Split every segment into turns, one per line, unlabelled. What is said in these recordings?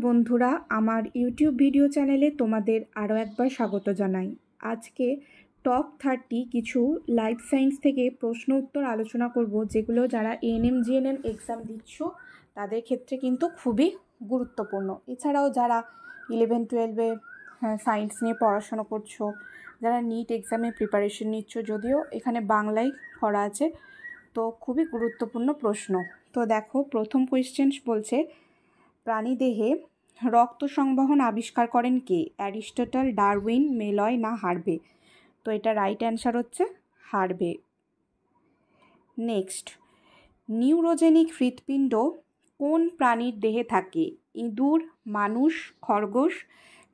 বন্ধুরা, আমার YouTube video চ্যানেলে তোমাদের আরও একবার স্বাগত জানাই। আজকে টপ 30 কিছু লাইফ সায়েন্স থেকে প্রশ্ন উত্তর আলোচনা করব, যেগুলো যারা এএনএম জিএনএম এক্সাম দিচ্ছ তাদের ক্ষেত্রে কিন্তু খুবই গুরুত্বপূর্ণ। এছাড়াও যারা 11-12-এ সায়েন্স নিয়ে পড়াশোনা করছো, যারা নিট এক্সামে প্রিপারেশন নিচ্ছ, যদিও এখানে বাংলায় করা আছে, তো খুবই গুরুত্বপূর্ণ প্রশ্ন। তো দেখো, প্রথম কোয়েশ্চেন বলছে, প্রাণীদেহে রক্ত সংবহন আবিষ্কার করেন কে? অ্যারিস্টটল, ডারউইন, মেলয় না হার্ভে? তো এটা রাইট অ্যান্সার হচ্ছে হার্ভে। নেক্সট, নিউরোজেনিক হৃৎপিণ্ড কোন প্রাণীর দেহে থাকে? ইঁদুর, মানুষ, খরগোশ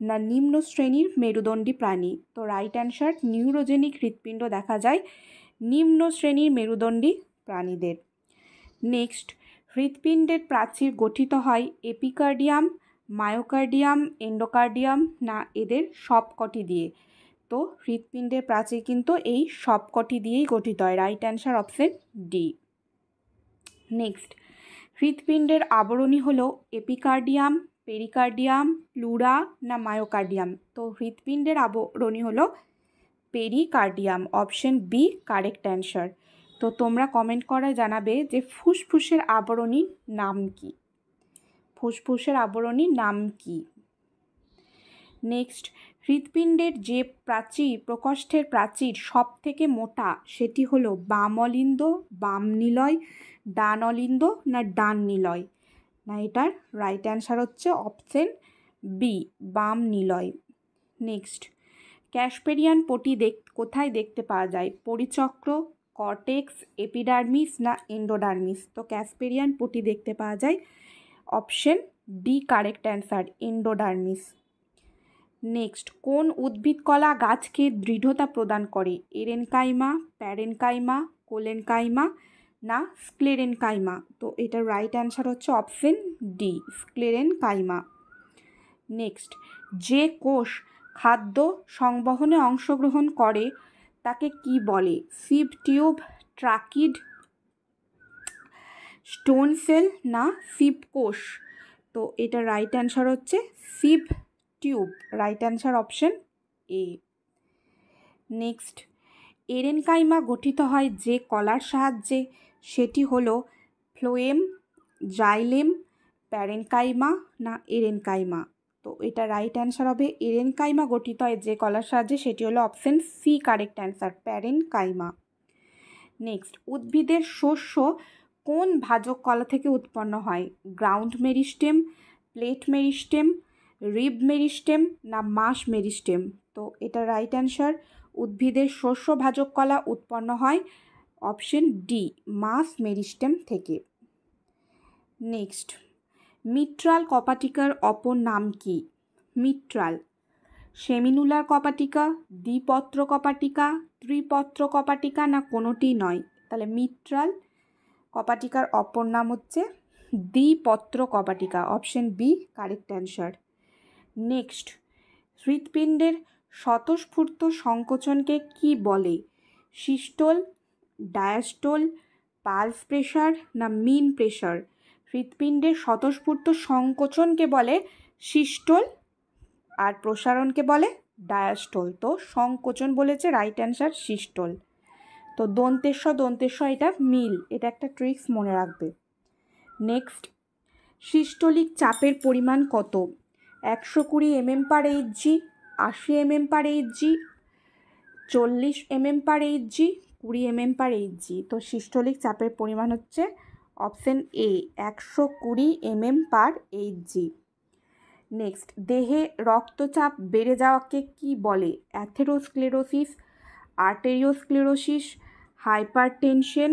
না নিম্ন শ্রেণীর মেরুদণ্ডী প্রাণী? তো রাইট অ্যান্সার নিউরোজেনিক হৃৎপিণ্ড দেখা যায় নিম্ন শ্রেণীর মেরুদণ্ডী প্রাণীদের। নেক্সট, হৃৎপিণ্ডের প্রাচীর গঠিত হয় এপিকার্ডিয়াম, মায়োকার্ডিয়াম, এন্ডোকার্ডিয়াম না এদের সবকটি দিয়ে? তো হৃৎপিণ্ডের প্রাচীর কিন্তু এই সবকটি দিয়েই গঠিত হয়। Right answer option D. Next, হৃৎপিণ্ডের আবরণী হলো এপিকার্ডিয়াম, পেরিকার্ডিয়াম, প্লুরা না মায়োকার্ডিয়াম? তো হৃৎপিণ্ডের আবরণী হলো pericardium. Option B correct answer. তো তোমরা কমেন্ট করে জানাবে যে ফুসফুসের আবরণীর নাম কি? ফুসফুসের আবরণীর নাম কি? নেক্সট, হৃৎপিণ্ডের যে প্রাচীর, প্রকোষ্ঠের প্রাচীর সব থেকে মোটা, সেটি হলো বাম অলিন্দ, বাম নিলয়, ডান অলিন্দ না ডান নিলয়? না এটার রাইট অ্যান্সার হচ্ছে অপশন বি বাম নিলয়। নেক্সট, ক্যাসপেরিয়ান পটি কোথায় দেখতে পাওয়া যায়? পরিচক্র, কর্টেক্স, এপিডার্মিস না এন্ডোডার্মিস? তো ক্যাসপেরিয়ান পটি দেখতে পাওয়া যায় option D correct answer endodermis. Next, কোন উদ্ভিদ কলা গাছকে দৃঢ়তা প্রদান করে? এরেনকাইমা, প্যারেনকাইমা, কোলেনকাইমা না স্ক্লেরেনকাইমা? তো এটার রাইট অ্যান্সার হচ্ছে অপশন ডি স্ক্লেরেনকাইমা। নেক্সট, যে কোষ খাদ্য সংবহনে অংশগ্রহণ করে তাকে কি বলে? সিভ টিউব, ট্রাকিড, স্টোন সেল না সিভ কোষ? তো এটা রাইট অ্যান্সার হচ্ছে sieve tube. Right answer option A. Next, aerenchyma গঠিত হয় যে কলার সাহায্যে, সেটি হলো ফ্লোয়েম, জাইলেম, প্যারেনকাইমা না এরেনকাইমা? তো এটা রাইট অ্যান্সার হবে এরেনকাইমা গঠিত হয় যে কলার সাহায্যে, সেটি হলো option C correct answer parenchyma. Next, উদ্ভিদের শস্য কোন ভাজক কলা থেকে উৎপন্ন হয়? Ground meristem, plate meristem, rib meristem না মাস মেরিস্টেম? তো এটা রাইট অ্যান্সার উদ্ভিদের শস্য ভাজক কলা উৎপন্ন হয় অপশন ডি মাস মেরিস্টেম থেকে। নেক্সট, মিট্রাল কপাটিকার অপর নাম কি? মিট্রাল, সেমিনুলার কপাটিকা, দ্বিপত্র কপাটিকা, ত্রিপত্র কপাটিকা না কোনোটি নয়? তাহলে মিট্রাল কপাটিকার অপর নাম হচ্ছে দ্বিপত্র কপাটিকা। Option B correct answer. Next, হৃৎপিণ্ডের স্বতঃস্ফূর্ত সংকোচনকে কি বলে? সিস্টোল, ডায়াস্টোল, পালস প্রেশার না মিন প্রেশার? হৃৎপিণ্ডের স্বতঃস্ফূর্ত সংকোচনকে বলে সিস্টোল আর প্রসারণকে বলে ডায়াস্টোল। তো সংকোচন বলেছে, রাইট অ্যান্সার সিস্টোল। তো দন্তেশ্ব এটা মিল, এটা একটা ট্রিক্স মনে রাখবে। নেক্সট, সিস্টোলিক চাপের পরিমাণ কত? 120 mm/Hg, 80 mm/Hg, 40 mm/Hg, 20 mm/Hg? তো সিস্টোলিক চাপের পরিমাণ হচ্ছে অপশন এ 120 mm/Hg। নেক্সট, দেহে রক্তচাপ বেড়ে যাওয়াকে কি বলে? অ্যাথেরোস্ক্লেরোসিস, আর্টেরিওস্ক্লেরোসিস, হাইপারটেনশন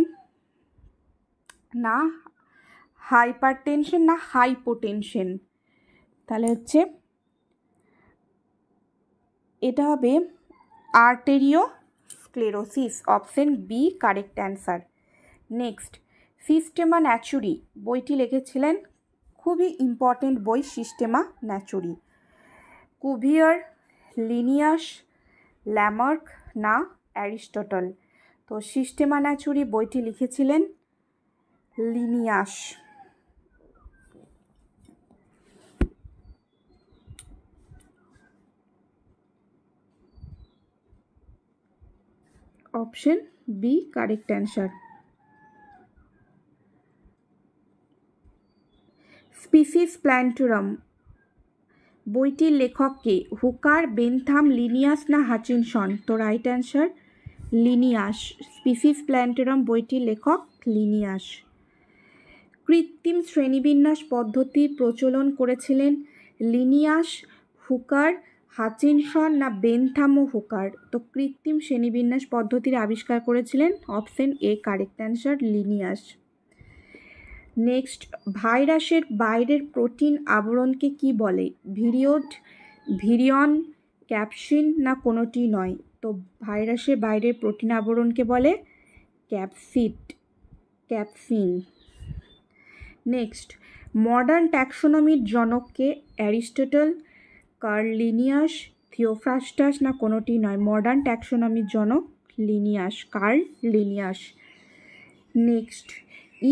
না হাইপোটেনশন? তাহলে হচ্ছে এটা হবে arteriosclerosis. Option B correct answer. Next, Systema Naturae বইটি লিখেছিলেন, খুবই ইম্পর্টেন্ট বই Systema Naturae, Cuvier, Linnaeus, Lamarck না অ্যারিস্টটল? তো সিস্টেমা ন্যাচুরি বইটি লিখেছিলেন Linnaeus. Option B correct answer. Species Plantarum বইটির লেখক কে? হুকার, বেনথাম, লিনিয়াস না হাচিনসন? তো right answer Linnaeus. Species Plantarum বইটির লেখক লিনিয়াস। কৃত্রিম শ্রেণীবিন্যাস পদ্ধতির প্রচলন করেছিলেন লিনিয়াস, হুকার, হাচিনসন না বেনথাম ও হুকার? তো কৃত্রিম শ্রেণীবিন্যাস পদ্ধতির আবিষ্কার করেছিলেন option A correct answer Linnaeus. Next, ভাইরাসের বাইরের প্রোটিন আবরণকে কি বলে? ভিরিওড, ভিরিয়ন, ক্যাপসিন না কোনোটি নয়? তো ভাইরাসের বাইরের প্রোটিন আবরণকে বলে ক্যাপসিন। নেক্সট, মডার্ন ট্যাক্সোনমির জনককে? অ্যারিস্টটল, কার্ল লিনিয়াস, থিওফ্রাস্টাস না কোনোটি নয়? মডার্ন ট্যাক্সোনমির জনক Linnaeus, Carl Linnaeus. Next,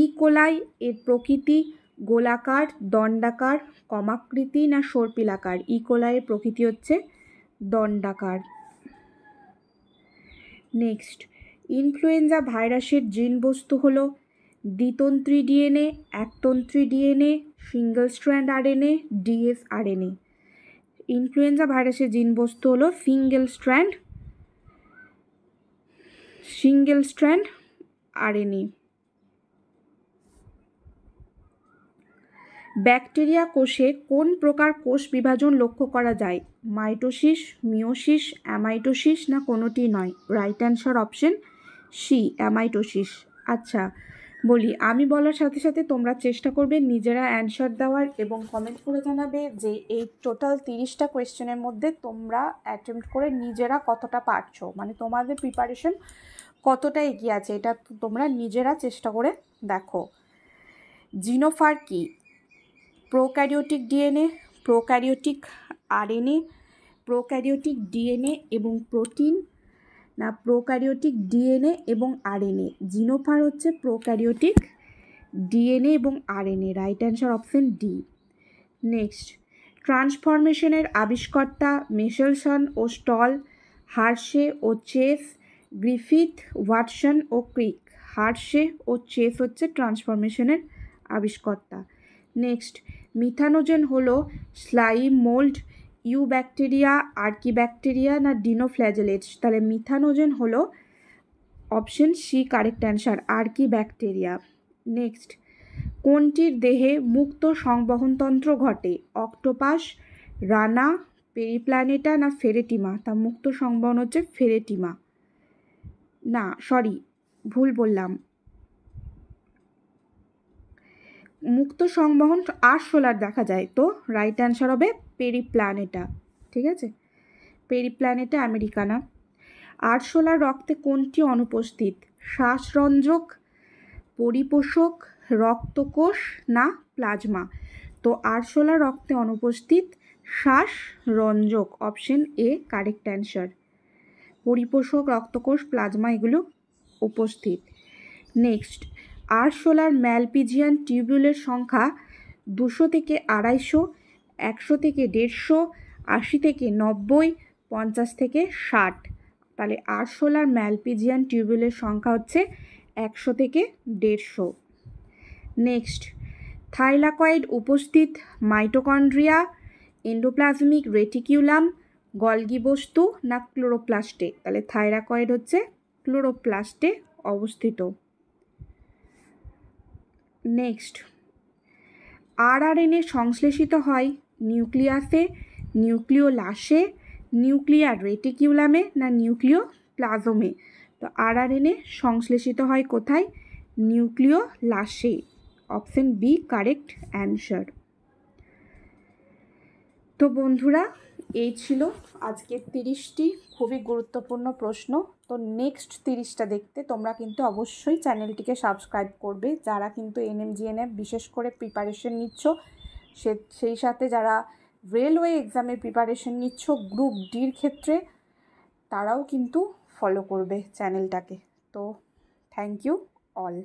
E coli এর প্রকৃতি গোলাকার, দণ্ডাকার, কমাকৃতি না সর্পিলাকার? ইকোলাইয়ের প্রকৃতি হচ্ছে দণ্ডাকার। নেক্সট, ইনফ্লুয়েঞ্জা ভাইরাসের জিনবস্তু হলো দ্বিতন্ত্রী ডিএনএ, একতন্ত্রী DNA, single strand RNA, DS RNA? Influenza ভাইরাসের জিনবস্তু হলো সিঙ্গেল স্ট্র্যান্ড আরএনএ। ব্যাকটেরিয়া কোষে কোন প্রকার কোষ বিভাজন লক্ষ্য করা যায়? মাইটোসিস, মিওসিস, অ্যামাইটোসিস না কোনোটি নয়? Right answer option C amitosis. আচ্ছা বলি, আমি বলার সাথে সাথে তোমরা চেষ্টা করবে নিজেরা অ্যান্সার দেওয়ার এবং কমেন্ট করে জানাবে যে এই টোটাল 30টা কোয়েশ্চেনের মধ্যে তোমরা অ্যাটেম্প্ট করে নিজেরা কতটা পারছো, মানে তোমাদের প্রিপারেশন কতটা এগিয়ে আছে, এটা তোমরা নিজেরা চেষ্টা করে দেখো। জিনোফার কি? Prokaryotic DNA, prokaryotic RNA, prokaryotic DNA এবং প্রোটিন না প্রোক্যারিওটিক ডিএনএ এবং আরএনএ? জিনোফার হচ্ছে প্রোক্যারিওটিক ডিএনএ এবং RNA. Right answer option D. Next, ট্রান্সফরমেশনের আবিষ্কর্তা মেশেলসন ও স্টল, হার্শে ও চেস, গ্রিফিথ, ওয়াটসন ও ক্রিক? হার্শে ও চেস হচ্ছে ট্রান্সফরমেশনের আবিষ্কর্তা। নেক্সট, মিথানোজেন হলো slime, mould, eubacteria, archaebacteria না ডিনোফ্ল্যাজেলেটস? তাহলে মিথানোজেন হলো option C correct answer, archaebacteria. Next, কোনটির দেহে মুক্ত সংবহনতন্ত্র ঘটে? অক্টোপাস, রানা, পেরিপ্ল্যানেটা না ফেরেটিমা? তা মুক্ত সংবহন হচ্ছে ফেরেটিমা। না সরি, ভুল বললাম, মুক্ত সংবহন আরশোলার দেখা যায়, তো রাইট অ্যান্সার হবে পেরিপ্ল্যানেটা। ঠিক আছে, পেরিপ্ল্যানেটা আমেরিকানা। আরশোলার রক্তে কোনটি অনুপস্থিত? শ্বাসরঞ্জক, পরিপোষক, রক্তকোষ না প্লাজমা? তো আরশোলার রক্তে অনুপস্থিত শ্বাসরঞ্জক, অপশন এ কারেক্ট অ্যান্সার। পরিপোষক, রক্তকোষ, প্লাজমা এগুলো উপস্থিত। নেক্সট, আরশোলার ম্যালপিজিয়ান টিউবুলের সংখ্যা 200 থেকে 250, 100 থেকে 150, 80 থেকে 90, 50 থেকে 60? তাহলে আরশোলার ম্যালপিজিয়ান টিউবুলের সংখ্যা হচ্ছে 100 থেকে 150। নেক্সট, থাইলাকয়েড উপস্থিত মাইটোকন্ড্রিয়া, এন্ডোপ্লাজমিক রেটিকিউলাম, গলগি বস্তু না ক্লোরোপ্লাস্টে? তাহলে থাইলাকয়েড হচ্ছে ক্লোরোপ্লাস্টে অবস্থিত। নেক্সট, আরআরএনএ সংশ্লেষিত হয় নিউক্লিয়াসে, নিউক্লিওলাসে, নিউক্লিয়ার রেটিকিউলামে না নিউক্লিওপ্লাজমে? তো আরআরএনএ সংশ্লেষিত হয় কোথায়? নিউক্লিওলাসে, অপশন বি কারেক্ট অ্যান্সার। তো বন্ধুরা, এই ছিল আজকের 30টি খুবই গুরুত্বপূর্ণ প্রশ্ন। তো নেক্সট 30টা দেখতে তোমরা কিন্তু অবশ্যই চ্যানেলটিকে সাবস্ক্রাইব করবে, যারা কিন্তু এনএমজিএনএফ বিশেষ করে প্রিপারেশন নিচ্ছ, সেই সাথে যারা রেলওয়ে এক্সামের প্রিপারেশন নিচ্ছ গ্রুপ ডির ক্ষেত্রে, তারাও কিন্তু ফলো করবে চ্যানেলটাকে। তো থ্যাংক ইউ অল।